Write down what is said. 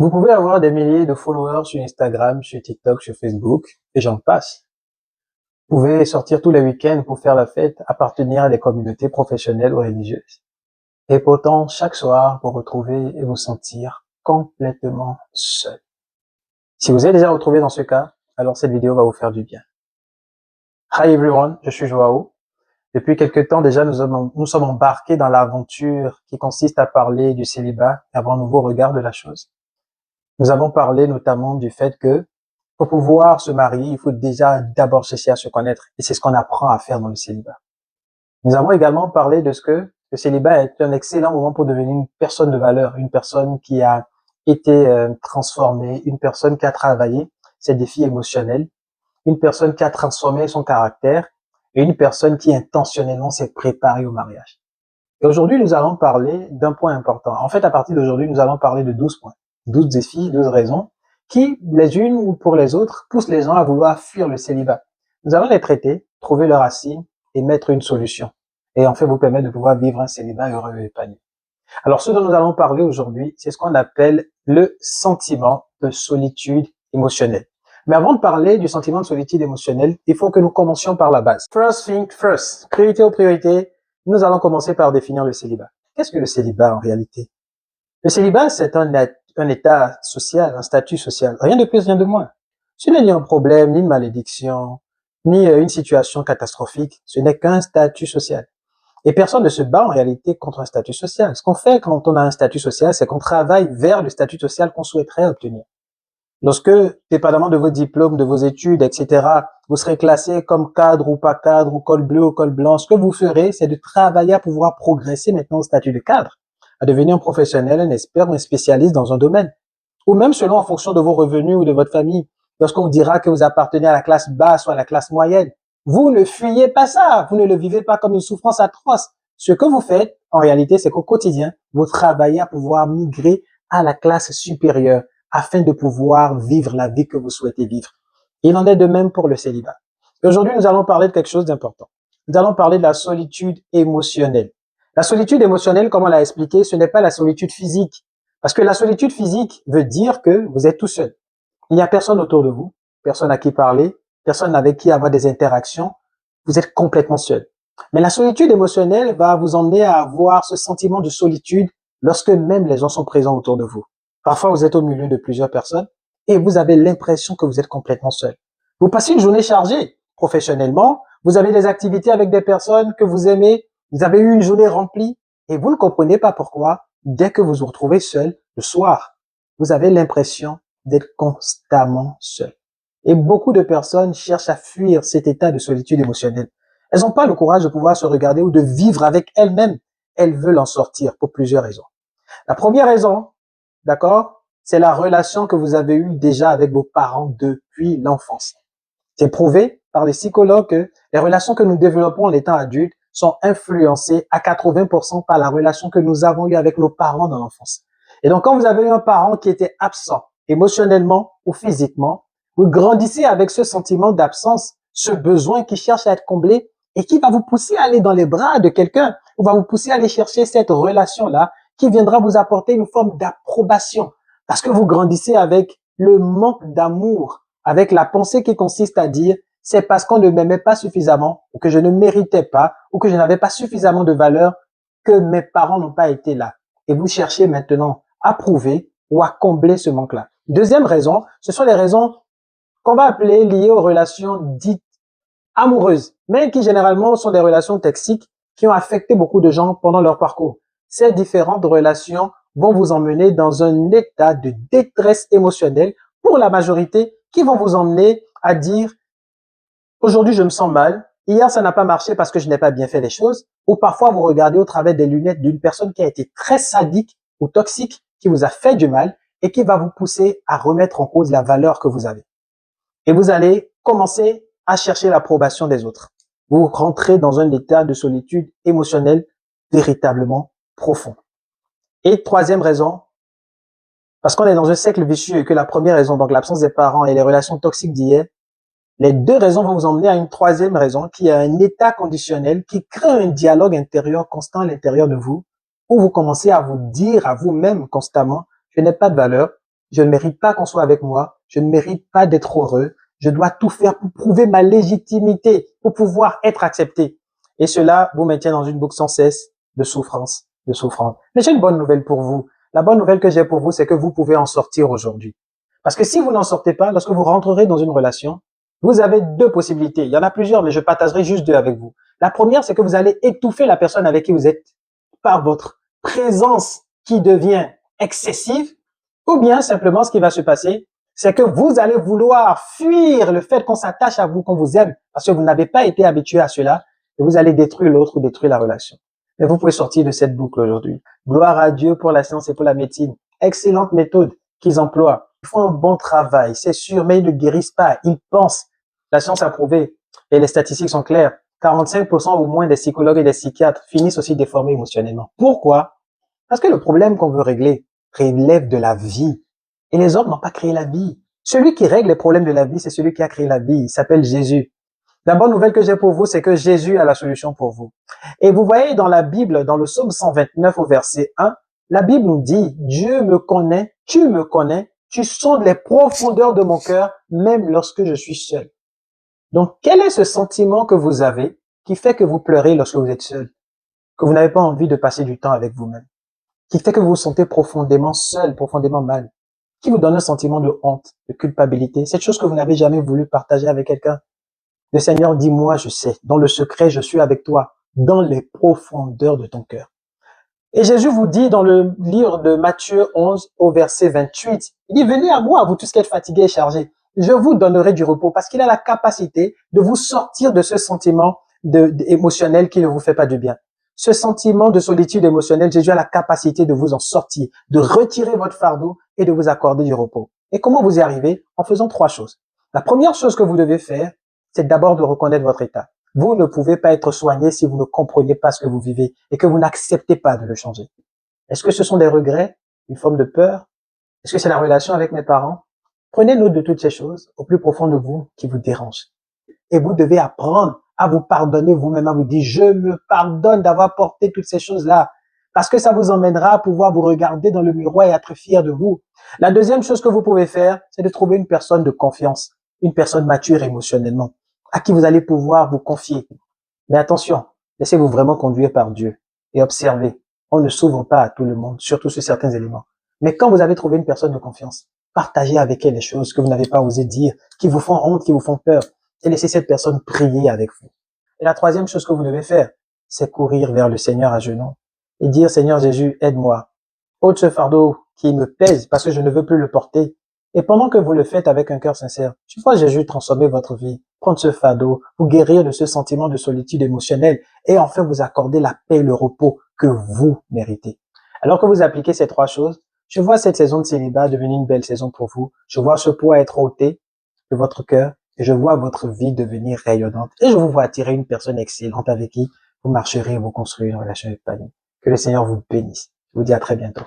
Vous pouvez avoir des milliers de followers sur Instagram, sur TikTok, sur Facebook, et j'en passe. Vous pouvez sortir tous les week-ends pour faire la fête, appartenir à des communautés professionnelles ou religieuses. Et pourtant, chaque soir, vous retrouver et vous sentir complètement seul. Si vous êtes déjà retrouvé dans ce cas, alors cette vidéo va vous faire du bien. Hi everyone, je suis Joao. Depuis quelques temps déjà, nous sommes embarqués dans l'aventure qui consiste à parler du célibat et avoir un nouveau regard de la chose. Nous avons parlé notamment du fait que pour pouvoir se marier, il faut déjà d'abord chercher à se connaître. Et c'est ce qu'on apprend à faire dans le célibat. Nous avons également parlé de ce que le célibat est un excellent moment pour devenir une personne de valeur, une personne qui a été transformée, une personne qui a travaillé ses défis émotionnels, une personne qui a transformé son caractère et une personne qui intentionnellement s'est préparée au mariage. Et aujourd'hui, nous allons parler d'un point important. En fait, à partir d'aujourd'hui, nous allons parler de 12 points, 12 défis, 12 raisons qui, les unes ou pour les autres, poussent les gens à vouloir fuir le célibat. Nous allons les traiter, trouver leurs racines et mettre une solution. Et en fait, vous permettre de pouvoir vivre un célibat heureux et épanoui. Alors, ce dont nous allons parler aujourd'hui, c'est ce qu'on appelle le sentiment de solitude émotionnelle. Mais avant de parler du sentiment de solitude émotionnelle, il faut que nous commencions par la base. First thing first, priorité aux priorités, nous allons commencer par définir le célibat. Qu'est-ce que le célibat en réalité? Le célibat, c'est un état social, un statut social. Rien de plus, rien de moins. Ce n'est ni un problème, ni une malédiction, ni une situation catastrophique. Ce n'est qu'un statut social. Et personne ne se bat en réalité contre un statut social. Ce qu'on fait quand on a un statut social, c'est qu'on travaille vers le statut social qu'on souhaiterait obtenir. Lorsque, dépendamment de vos diplômes, de vos études, etc., vous serez classé comme cadre ou pas cadre, ou col bleu ou col blanc, ce que vous ferez, c'est de travailler à pouvoir progresser maintenant au statut de cadre, à devenir un professionnel, un expert ou un spécialiste dans un domaine. Ou même selon en fonction de vos revenus ou de votre famille. Lorsqu'on vous dira que vous appartenez à la classe basse ou à la classe moyenne, vous ne fuyez pas ça, vous ne le vivez pas comme une souffrance atroce. Ce que vous faites, en réalité, c'est qu'au quotidien, vous travaillez à pouvoir migrer à la classe supérieure afin de pouvoir vivre la vie que vous souhaitez vivre. Il en est de même pour le célibat. Aujourd'hui, nous allons parler de quelque chose d'important. Nous allons parler de la solitude émotionnelle. La solitude émotionnelle, comme on l'a expliqué, ce n'est pas la solitude physique. Parce que la solitude physique veut dire que vous êtes tout seul. Il n'y a personne autour de vous, personne à qui parler, personne avec qui avoir des interactions. Vous êtes complètement seul. Mais la solitude émotionnelle va vous emmener à avoir ce sentiment de solitude lorsque même les gens sont présents autour de vous. Parfois, vous êtes au milieu de plusieurs personnes et vous avez l'impression que vous êtes complètement seul. Vous passez une journée chargée professionnellement, vous avez des activités avec des personnes que vous aimez, vous avez eu une journée remplie et vous ne comprenez pas pourquoi, dès que vous vous retrouvez seul le soir, vous avez l'impression d'être constamment seul. Et beaucoup de personnes cherchent à fuir cet état de solitude émotionnelle. Elles n'ont pas le courage de pouvoir se regarder ou de vivre avec elles-mêmes. Elles veulent en sortir pour plusieurs raisons. La première raison, d'accord, c'est la relation que vous avez eue déjà avec vos parents depuis l'enfance. C'est prouvé par les psychologues que les relations que nous développons en étant adultes sont influencées à 80% par la relation que nous avons eue avec nos parents dans l'enfance. Et donc, quand vous avez eu un parent qui était absent émotionnellement ou physiquement, vous grandissez avec ce sentiment d'absence, ce besoin qui cherche à être comblé et qui va vous pousser à aller dans les bras de quelqu'un ou va vous pousser à aller chercher cette relation-là qui viendra vous apporter une forme d'approbation parce que vous grandissez avec le manque d'amour, avec la pensée qui consiste à dire c'est parce qu'on ne m'aimait pas suffisamment ou que je ne méritais pas ou que je n'avais pas suffisamment de valeur que mes parents n'ont pas été là. Et vous cherchez maintenant à prouver ou à combler ce manque-là. Deuxième raison, ce sont les raisons qu'on va appeler liées aux relations dites amoureuses, mais qui généralement sont des relations toxiques qui ont affecté beaucoup de gens pendant leur parcours. Ces différentes relations vont vous emmener dans un état de détresse émotionnelle pour la majorité qui vont vous emmener à dire aujourd'hui je me sens mal, hier ça n'a pas marché parce que je n'ai pas bien fait les choses, ou parfois vous regardez au travers des lunettes d'une personne qui a été très sadique ou toxique, qui vous a fait du mal et qui va vous pousser à remettre en cause la valeur que vous avez. Et vous allez commencer à chercher l'approbation des autres. Vous rentrez dans un état de solitude émotionnelle véritablement profond. Et troisième raison, parce qu'on est dans un cercle vicieux et que la première raison, donc l'absence des parents et les relations toxiques d'hier, les deux raisons vont vous emmener à une troisième raison qui est un état conditionnel qui crée un dialogue intérieur constant à l'intérieur de vous où vous commencez à vous dire à vous-même constamment, je n'ai pas de valeur, je ne mérite pas qu'on soit avec moi, je ne mérite pas d'être heureux, je dois tout faire pour prouver ma légitimité, pour pouvoir être accepté. Et cela vous maintient dans une boucle sans cesse de souffrance, de souffrance. Mais j'ai une bonne nouvelle pour vous. La bonne nouvelle que j'ai pour vous, c'est que vous pouvez en sortir aujourd'hui. Parce que si vous n'en sortez pas, lorsque vous rentrerez dans une relation, vous avez deux possibilités. Il y en a plusieurs, mais je partagerai juste deux avec vous. La première, c'est que vous allez étouffer la personne avec qui vous êtes par votre présence qui devient excessive, ou bien simplement ce qui va se passer, c'est que vous allez vouloir fuir le fait qu'on s'attache à vous, qu'on vous aime, parce que vous n'avez pas été habitué à cela, et vous allez détruire l'autre ou détruire la relation. Mais vous pouvez sortir de cette boucle aujourd'hui. Gloire à Dieu pour la science et pour la médecine. Excellente méthode qu'ils emploient. Ils font un bon travail, c'est sûr, mais ils ne guérissent pas. Ils pensent. La science a prouvé, et les statistiques sont claires, 45% au moins des psychologues et des psychiatres finissent aussi déformés émotionnellement. Pourquoi? Parce que le problème qu'on veut régler relève de la vie. Et les hommes n'ont pas créé la vie. Celui qui règle les problèmes de la vie, c'est celui qui a créé la vie. Il s'appelle Jésus. La bonne nouvelle que j'ai pour vous, c'est que Jésus a la solution pour vous. Et vous voyez dans la Bible, dans le psaume 129 au verset 1, la Bible nous dit, Dieu me connaît, tu sondes les profondeurs de mon cœur, même lorsque je suis seul. Donc, quel est ce sentiment que vous avez qui fait que vous pleurez lorsque vous êtes seul, que vous n'avez pas envie de passer du temps avec vous-même, qui fait que vous vous sentez profondément seul, profondément mal, qui vous donne un sentiment de honte, de culpabilité, cette chose que vous n'avez jamais voulu partager avec quelqu'un? Le Seigneur dit, moi, je sais, dans le secret, je suis avec toi, dans les profondeurs de ton cœur. Et Jésus vous dit dans le livre de Matthieu 11 au verset 28, il dit, venez à moi, vous tous qui êtes fatigués et chargés, je vous donnerai du repos, parce qu'il a la capacité de vous sortir de ce sentiment émotionnel qui ne vous fait pas du bien. Ce sentiment de solitude émotionnelle, Jésus a la capacité de vous en sortir, de retirer votre fardeau et de vous accorder du repos. Et comment vous y arrivez? En faisant trois choses. La première chose que vous devez faire, c'est d'abord de reconnaître votre état. Vous ne pouvez pas être soigné si vous ne comprenez pas ce que vous vivez et que vous n'acceptez pas de le changer. Est-ce que ce sont des regrets, une forme de peur? Est-ce que c'est la relation avec mes parents? Prenez note de toutes ces choses au plus profond de vous qui vous dérangent. Et vous devez apprendre à vous pardonner vous-même, à vous dire, je me pardonne d'avoir porté toutes ces choses-là. Parce que ça vous emmènera à pouvoir vous regarder dans le miroir et être fier de vous. La deuxième chose que vous pouvez faire, c'est de trouver une personne de confiance, une personne mature émotionnellement, à qui vous allez pouvoir vous confier. Mais attention, laissez-vous vraiment conduire par Dieu et observez. On ne s'ouvre pas à tout le monde, surtout sur certains éléments. Mais quand vous avez trouvé une personne de confiance, partagez avec elle les choses que vous n'avez pas osé dire, qui vous font honte, qui vous font peur, et laissez cette personne prier avec vous. Et la troisième chose que vous devez faire, c'est courir vers le Seigneur à genoux et dire, Seigneur Jésus, aide-moi. Ôte ce fardeau qui me pèse parce que je ne veux plus le porter. Et pendant que vous le faites avec un cœur sincère, je vois Jésus transformer votre vie, prendre ce fardeau, vous guérir de ce sentiment de solitude émotionnelle et enfin vous accorder la paix et le repos que vous méritez. Alors que vous appliquez ces trois choses, je vois cette saison de célibat devenir une belle saison pour vous. Je vois ce poids être ôté de votre cœur et je vois votre vie devenir rayonnante. Et je vous vois attirer une personne excellente avec qui vous marcherez et vous construirez une relation épanouie. Que le Seigneur vous bénisse. Je vous dis à très bientôt.